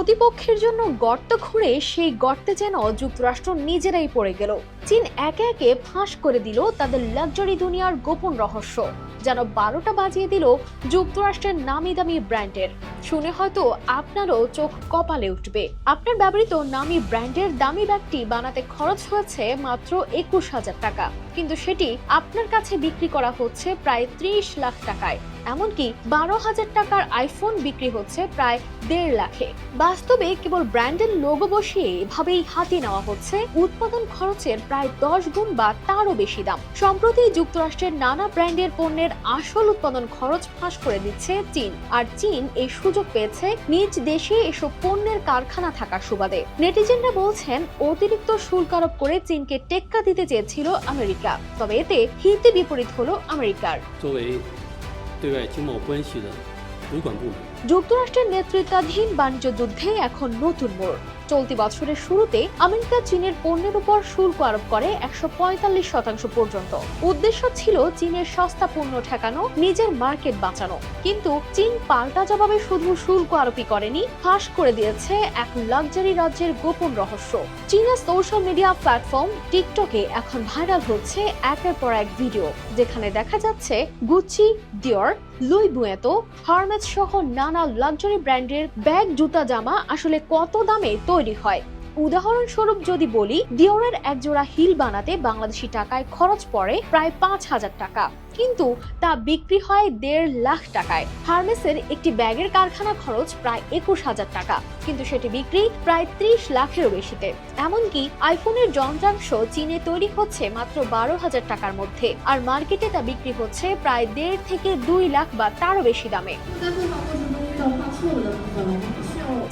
প্রতিপক্ষের জন্য গর্ত খুঁড়ে সেই গর্তে যেন যুক্তরাষ্ট্র নিজেরাই পড়ে গেল। চীন একে একে ফাঁস করে দিল তাদের লাক্সারি দুনিয়ার গোপন রহস্য, যেন 12টা বাজিয়ে দিল যুক্তরাষ্ট্রের নামি দামি ব্র্যান্ডের। শুনে হয়তো আপনারও চোখ কপালে উঠবে। আপনার ব্যবহৃত নামি ব্র্যান্ডের দামি ব্যাগটি বানাতে খরচ হয়েছে মাত্র 21,000 টাকা, কিন্তু সেটি আপনার কাছে বিক্রি করা হচ্ছে প্রায় 30 লাখ টাকায়। এমনকি 12,000 টাকার আইফোন বিক্রি হচ্ছে প্রায় 1.5 লাখে। বাস্তবে কেবল ব্র্যান্ডের লোগো বসিয়ে এভাবেই হাতিয়ে নেওয়া হচ্ছে উৎপাদন খরচের প্রায় 10 গুণ বা তারও বেশি দাম। সম্প্রতি যুক্তরাষ্ট্রের নানা ব্র্যান্ডের পণ্যের আসল উৎপাদন খরচ ফাঁস করে দিচ্ছে চীন, আর চীন এই সুযোগ পেয়েছে নিজ দেশে এসব পণ্যের কারখানা থাকার সুবাদে। নেটিজেনরা বলছেন অতিরিক্ত শুল্ক আরোপ করে চীনকে টেক্কা দিতে চেয়েছিল আমেরিকা, তবে এতে হিতে বিপরীত হলো আমেরিকার। যুক্তরাষ্ট্রের নেতৃত্বাধীন বাণিজ্য যুদ্ধে এখন নতুন মোড়। চলতি বছরের শুরুতে আমেরিকা চীনের পণ্যের উপর শুল্ক আরোপ করে 145% পর্যন্ত। উদ্দেশ্য ছিল চীনের সস্তা পণ্য ঠেকানো, নিজের মার্কেট বাঁচানো। কিন্তু চীন পাল্টা জবাবে শুধু শুল্ক আরোপই করেনি, ফাঁস করে দিয়েছে এক লাক্সারি রাজ্যের গোপন রহস্য। চীনের সোশ্যাল মিডিয়া প্ল্যাটফর্ম টিকটকে এখন ভাইরাল হচ্ছে একের পর এক ভিডিও, যেখানে দেখা যাচ্ছে গুচি, ডিওর, লুই বুয়েতো, হার্মেস সহ নানা লাক্সারি ব্র্যান্ডের ব্যাগ, জুতা, জামা আসলে কত দামে তৈরি হয়। উদাহরণস্বরূপ যদি বলি, ডিওরের একজোড়া হিল বানাতে বাংলাদেশি টাকায় খরচ পড়ে প্রায় 5,000 টাকা, কিন্তু তা বিক্রি হয় 1.5 লাখ টাকায়। হার্মেসের একটি ব্যাগের কারখানা খরচ প্রায় 21,000 টাকা, কিন্তু সেটি বিক্রি প্রায় 30 লাখেরও বেশিতে। এমনকি আইফোনের যন্ত্রাংশ চীনে তৈরি হচ্ছে মাত্র 12,000 টাকার মধ্যে, আর মার্কেটে তা বিক্রি হচ্ছে প্রায় 1.5 থেকে 2 লাখ বা তারও বেশি দামে।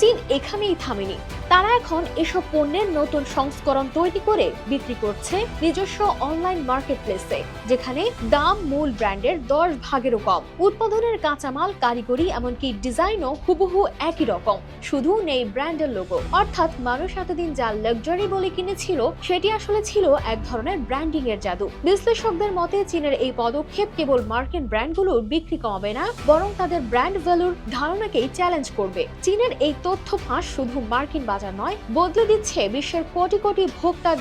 চীন এখানেই থামেনি, তারা এখন এসব পণ্যের নতুন সংস্করণ তৈরি করে বিক্রি করছে নিজস্ব অনলাইন মার্কেটপ্লেসে, যেখানে দাম মূল ব্র্যান্ডের 10 ভাগেরও কম। উৎপাদনের কাঁচামাল, কারিগরি, এমনকি ডিজাইনও হুবহু একই রকম, শুধু নেই ব্র্যান্ডের লোগো। অর্থাৎ মানুষ এতদিন যা লাক্সারি বলে কিনেছিল, সেটি আসলে ছিল এক ধরনের ব্র্যান্ডিং এর জাদু। বিশ্লেষকদের মতে চীনের এই পদক্ষেপ কেবল মার্কিন ব্র্যান্ডগুলোর বিক্রি কমাবে না, বরং তাদের ব্র্যান্ড ভ্যালুর ধারণাকেই চ্যালেঞ্জ করবে। চীনের এই তথ্য ফাঁস শুধু মার্কিন বাজার নয়, বদলে দিচ্ছে বিশ্বের কোটি কোটি ভোক্তার